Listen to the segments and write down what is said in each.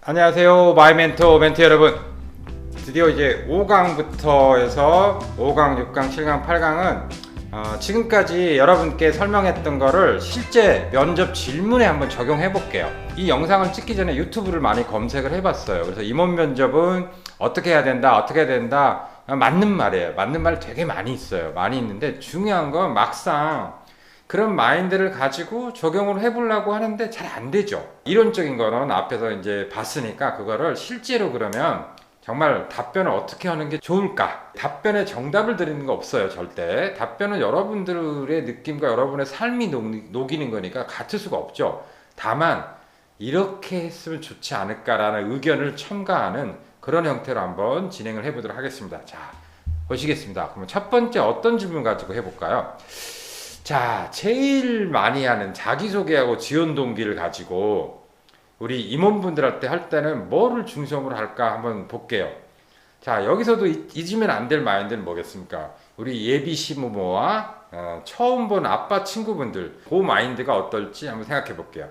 안녕하세요, 마이 멘토 여러분. 드디어 이제 5강부터 해서 5강, 6강, 7강, 8강은 지금까지 여러분께 설명했던 거를 실제 면접 질문에 한번 적용해 볼게요. 이 영상을 찍기 전에 유튜브를 많이 검색을 해봤어요. 그래서 임원 면접은 어떻게 해야 된다, 어떻게 해야 된다. 맞는 말이에요. 맞는 말 되게 많이 있어요. 많이 있는데 중요한 건 막상 그런 마인드를 가지고 적용을 해보려고 하는데 잘 안 되죠. 이론적인 거는 앞에서 이제 봤으니까 그거를 실제로 그러면 정말 답변을 어떻게 하는 게 좋을까? 답변에 정답을 드리는 거 없어요, 절대. 답변은 여러분들의 느낌과 여러분의 삶이 녹이는 거니까 같을 수가 없죠. 다만, 이렇게 했으면 좋지 않을까라는 의견을 첨가하는 그런 형태로 한번 진행을 해보도록 하겠습니다. 자, 보시겠습니다. 그러면 첫 번째 어떤 질문 가지고 해볼까요? 자, 제일 많이 하는 자기소개하고 지원 동기를 가지고 우리 임원분들한테 할 때는 뭐를 중심으로 할까 한번 볼게요. 자, 여기서도 잊으면 안 될 마인드는 뭐겠습니까? 우리 예비 시부모와 처음 본 아빠 친구분들, 그 마인드가 어떨지 한번 생각해 볼게요.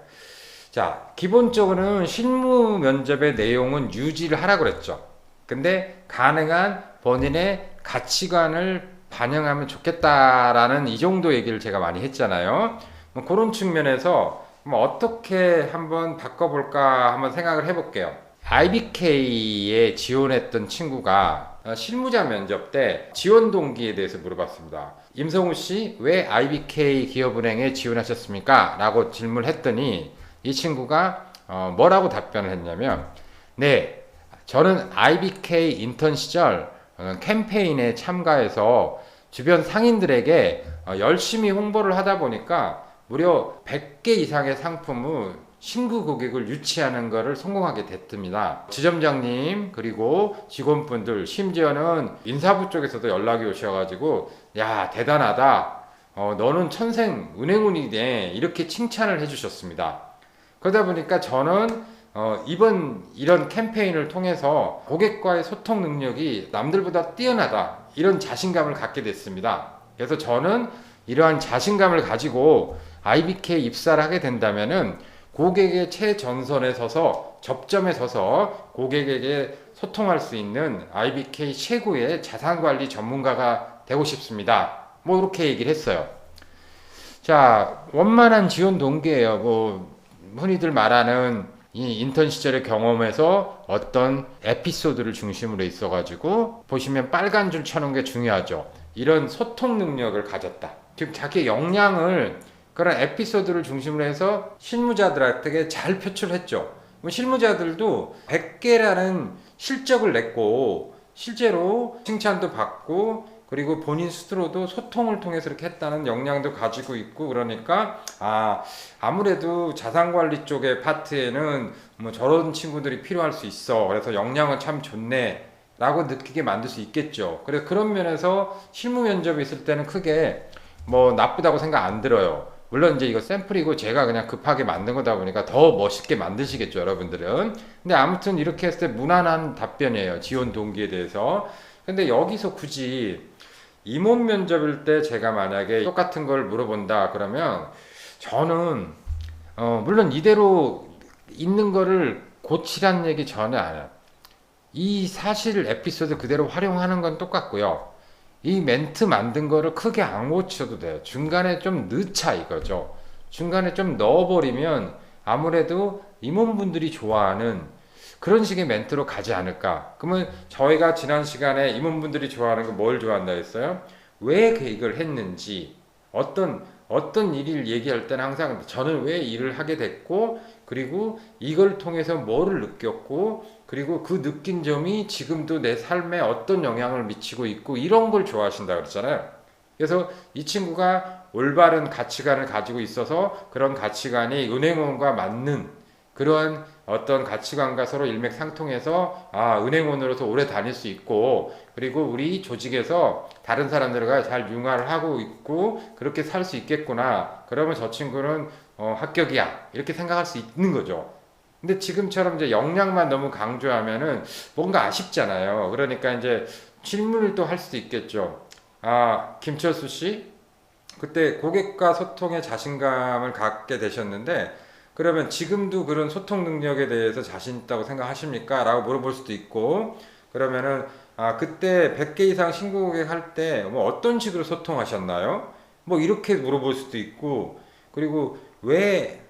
자, 기본적으로는 실무 면접의 내용은 유지를 하라고 그랬죠. 근데 가능한 본인의 가치관을 반영하면 좋겠다라는 이 정도 얘기를 제가 많이 했잖아요. 뭐 그런 측면에서 뭐 어떻게 한번 바꿔볼까 한번 생각을 해볼게요. IBK에 지원했던 친구가 실무자 면접 때 지원 동기에 대해서 물어봤습니다. 임성우 씨, 왜 IBK 기업은행에 지원하셨습니까? 라고 질문했더니 이 친구가 뭐라고 답변을 했냐면, 네, 저는 IBK 인턴 시절 캠페인에 참가해서 주변 상인들에게 열심히 홍보를 하다 보니까 무려 100개 이상의 상품을 신규 고객을 유치하는 것을 성공하게 됐습니다. 지점장님 그리고 직원분들 심지어는 인사부 쪽에서도 연락이 오셔가지고 야 대단하다, 너는 천생 은행운이네, 이렇게 칭찬을 해주셨습니다. 그러다 보니까 저는 이번 이런 캠페인을 통해서 고객과의 소통 능력이 남들보다 뛰어나다, 이런 자신감을 갖게 됐습니다. 그래서 저는 이러한 자신감을 가지고 IBK 입사를 하게 된다면은 고객의 최전선에 서서 접점에 서서 고객에게 소통할 수 있는 IBK 최고의 자산관리 전문가가 되고 싶습니다. 뭐 이렇게 얘기를 했어요. 자, 원만한 지원 동기예요. 뭐 흔히들 말하는 이 인턴 시절의 경험에서 어떤 에피소드를 중심으로 있어가지고 보시면 빨간 줄 쳐놓은 게 중요하죠. 이런 소통 능력을 가졌다. 즉 자기 역량을 그런 에피소드를 중심으로 해서 실무자들한테 잘 표출했죠. 실무자들도 100개라는 실적을 냈고 실제로 칭찬도 받고 그리고 본인 스스로도 소통을 통해서 이렇게 했다는 역량도 가지고 있고, 그러니까 아무래도 자산관리 쪽의 파트에는 뭐 저런 친구들이 필요할 수 있어, 그래서 역량은 참 좋네 라고 느끼게 만들 수 있겠죠. 그래서 그런 면에서 실무 면접이 있을 때는 크게 뭐 나쁘다고 생각 안 들어요. 물론 이제 이거 샘플이고 제가 그냥 급하게 만든 거다 보니까 더 멋있게 만드시겠죠, 여러분들은. 근데 아무튼 이렇게 했을 때 무난한 답변이에요, 지원 동기에 대해서. 근데 여기서 굳이 임원 면접일 때 제가 만약에 똑같은 걸 물어본다 그러면 저는 물론 이대로 있는 거를 고치란 얘기 전혀 안 해요. 이 사실 에피소드 그대로 활용하는 건 똑같고요. 이 멘트 만든 거를 크게 안 고쳐도 돼요. 중간에 좀 넣자 이거죠. 중간에 좀 넣어버리면 아무래도 임원분들이 좋아하는 그런 식의 멘트로 가지 않을까. 그러면 저희가 지난 시간에 임원분들이 좋아하는 거 뭘 좋아한다 했어요? 왜 이걸 했는지, 어떤 일을 얘기할 때는 항상 저는 왜 일을 하게 됐고, 그리고 이걸 통해서 뭐를 느꼈고, 그리고 그 느낀 점이 지금도 내 삶에 어떤 영향을 미치고 있고, 이런 걸 좋아하신다 그랬잖아요. 그래서 이 친구가 올바른 가치관을 가지고 있어서 그런 가치관이 은행원과 맞는 그러한 어떤 가치관과 서로 일맥상통해서 은행원으로서 오래 다닐 수 있고, 그리고 우리 조직에서 다른 사람들과 잘 융화를 하고 있고 그렇게 살 수 있겠구나, 그러면 저 친구는 합격이야, 이렇게 생각할 수 있는 거죠. 근데 지금처럼 이제 역량만 너무 강조하면은 뭔가 아쉽잖아요. 그러니까 이제 질문을 또 할 수도 있겠죠. 김철수 씨, 그때 고객과 소통에 자신감을 갖게 되셨는데 그러면 지금도 그런 소통 능력에 대해서 자신 있다고 생각하십니까? 라고 물어볼 수도 있고, 그러면은 그때 100개 이상 신규 고객 할 때 뭐 어떤 식으로 소통하셨나요? 뭐 이렇게 물어볼 수도 있고, 그리고 왜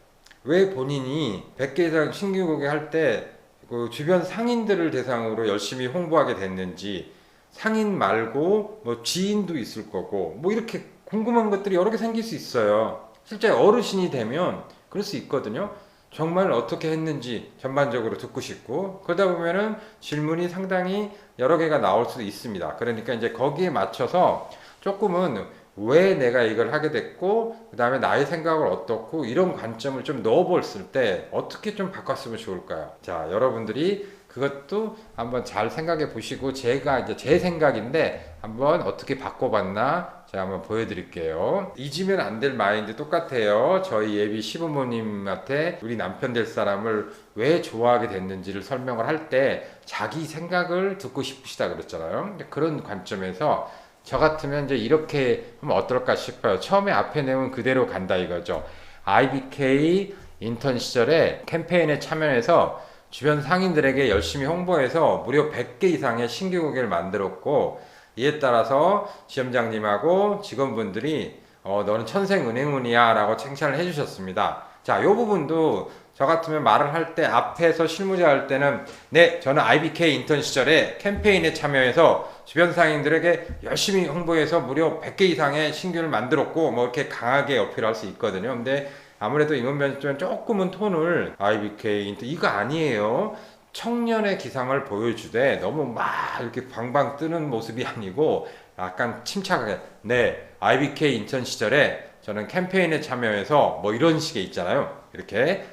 본인이 100개 이상 신규 고객 할 때 그 주변 상인들을 대상으로 열심히 홍보하게 됐는지, 상인 말고 뭐 지인도 있을 거고, 뭐 이렇게 궁금한 것들이 여러 개 생길 수 있어요. 실제 어르신이 되면 그럴 수 있거든요. 정말 어떻게 했는지 전반적으로 듣고 싶고, 그러다 보면은 질문이 상당히 여러 개가 나올 수도 있습니다. 그러니까 이제 거기에 맞춰서 조금은 왜 내가 이걸 하게 됐고, 그 다음에 나의 생각을 어떻고, 이런 관점을 좀 넣어봤을 때 어떻게 좀 바꿨으면 좋을까요? 자, 여러분들이 그것도 한번 잘 생각해 보시고, 제가 이제 제 생각인데 한번 어떻게 바꿔봤나 제가 한번 보여드릴게요. 잊으면 안 될 마인드 똑같아요. 저희 예비 시부모님한테 우리 남편 될 사람을 왜 좋아하게 됐는지를 설명을 할 때 자기 생각을 듣고 싶으시다 그랬잖아요. 그런 관점에서 저 같으면 이제 이렇게 하면 어떨까 싶어요. 처음에 앞에 내용 그대로 간다 이거죠. IBK 인턴 시절에 캠페인에 참여해서 주변 상인들에게 열심히 홍보해서 무려 100개 이상의 신규 고객을 만들었고, 이에 따라서 지점장님하고 직원분들이 너는 천생은행운이야 라고 칭찬을 해주셨습니다. 자, 이 부분도 저 같으면 말을 할 때 앞에서 실무자 할 때는 네, 저는 IBK 인턴 시절에 캠페인에 참여해서 주변 상인들에게 열심히 홍보해서 무려 100개 이상의 신규를 만들었고, 뭐 이렇게 강하게 어필할 수 있거든요. 근데 아무래도 임원변집은 조금은 톤을 IBK 인턴 이거 아니에요. 청년의 기상을 보여주되 너무 막 이렇게 방방 뜨는 모습이 아니고 약간 침착하게 네, IBK 인턴 시절에 저는 캠페인에 참여해서 뭐 이런 식의 있잖아요. 이렇게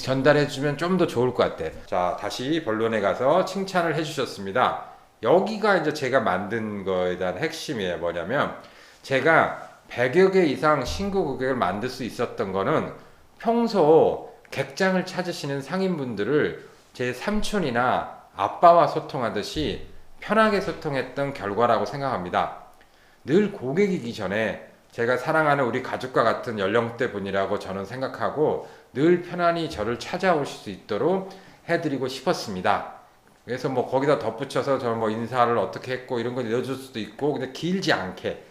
전달해주면 좀 더 좋을 것 같아. 자, 다시 본론에 가서 칭찬을 해주셨습니다. 여기가 이제 제가 만든 거에 대한 핵심이에요. 뭐냐면 제가 100여 개 이상 신규 고객을 만들 수 있었던 거는 평소 객장을 찾으시는 상인분들을 제 삼촌이나 아빠와 소통하듯이 편하게 소통했던 결과라고 생각합니다. 늘 고객이기 전에 제가 사랑하는 우리 가족과 같은 연령대 분이라고 저는 생각하고 늘 편안히 저를 찾아오실 수 있도록 해드리고 싶었습니다. 그래서 뭐 거기다 덧붙여서 저는 뭐 인사를 어떻게 했고 이런 거 넣어줄 수도 있고, 근데 길지 않게.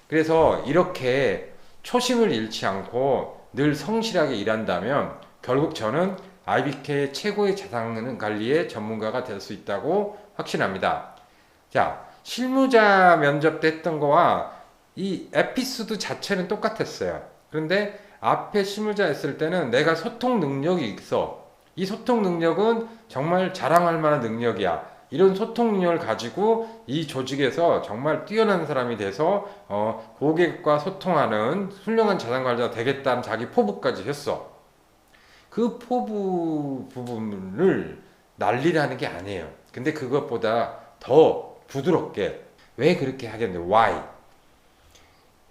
그래서 이렇게 초심을 잃지 않고 늘 성실하게 일한다면 결국 저는 IBK 최고의 자산 관리의 전문가가 될 수 있다고 확신합니다. 자, 실무자 면접 때 했던 거와 이 에피소드 자체는 똑같았어요. 그런데 앞에 실무자 했을 때는 내가 소통 능력이 있어. 이 소통 능력은 정말 자랑할 만한 능력이야. 이런 소통 능력을 가지고 이 조직에서 정말 뛰어난 사람이 돼서 고객과 소통하는 훌륭한 자산관리자가 되겠다는 자기 포부까지 했어. 그 포부 부분을 날리라는 게 아니에요. 근데 그것보다 더 부드럽게 왜 그렇게 하겠는데 why?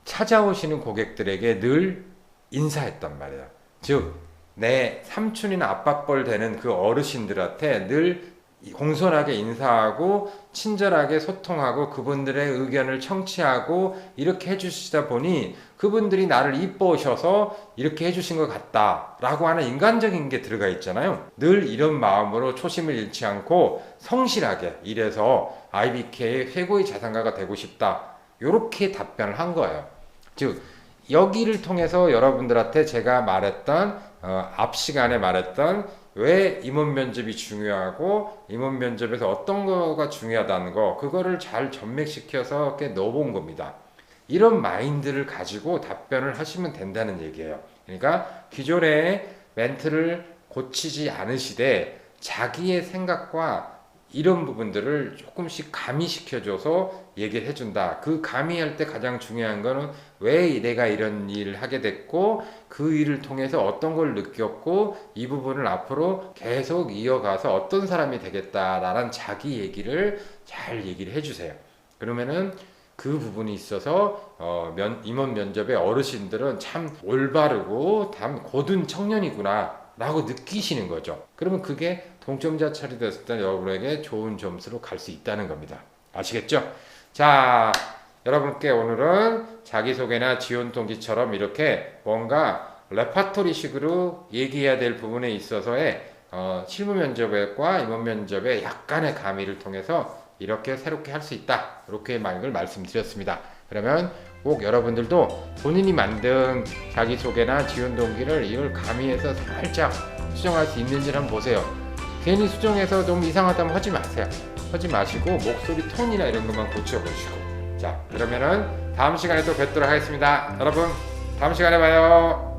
찾아오시는 고객들에게 늘 인사했단 말이에요. 즉 내 삼촌이나 아빠뻘 되는 그 어르신들한테 늘 공손하게 인사하고 친절하게 소통하고 그분들의 의견을 청취하고 이렇게 해주시다 보니 그분들이 나를 이뻐하셔서 이렇게 해주신 것 같다 라고 하는 인간적인 게 들어가 있잖아요. 늘 이런 마음으로 초심을 잃지 않고 성실하게 일해서 IBK의 최고의 자산가가 되고 싶다, 이렇게 답변을 한 거예요. 즉 여기를 통해서 여러분들한테 제가 말했던 앞 시간에 말했던 왜 임원 면접이 중요하고 임원 면접에서 어떤 거가 중요하다는 거, 그거를 잘 전맥시켜서 이렇게 넣어본 겁니다. 이런 마인드를 가지고 답변을 하시면 된다는 얘기예요. 그러니까 기존의 멘트를 고치지 않으시되 자기의 생각과 이런 부분들을 조금씩 가미시켜줘서 얘기를 해준다. 그 가미할 때 가장 중요한 거는 왜 내가 이런 일을 하게 됐고 그 일을 통해서 어떤 걸 느꼈고 이 부분을 앞으로 계속 이어가서 어떤 사람이 되겠다라는 자기 얘기를 잘 얘기를 해주세요. 그러면은 그 부분이 있어서 임원 면접의 어르신들은 참 올바르고 참 고든 청년이구나 라고 느끼시는 거죠. 그러면 그게 동점자 처리됐을 때 여러분에게 좋은 점수로 갈 수 있다는 겁니다. 아시겠죠? 자, 여러분께 오늘은 자기소개나 지원 동기처럼 이렇게 뭔가 레파토리식으로 얘기해야 될 부분에 있어서의 실무 면접과 임원 면접의 약간의 가미를 통해서 이렇게 새롭게 할 수 있다. 이렇게 말을 말씀드렸습니다. 그러면 꼭 여러분들도 본인이 만든 자기소개나 지원 동기를 이걸 가미해서 살짝 수정할 수 있는지를 한번 보세요. 괜히 수정해서 너무 이상하다면 하지 마세요. 하지 마시고 목소리 톤이나 이런 것만 고쳐보시고. 자, 그러면은 다음 시간에 또 뵙도록 하겠습니다. 여러분, 다음 시간에 봐요.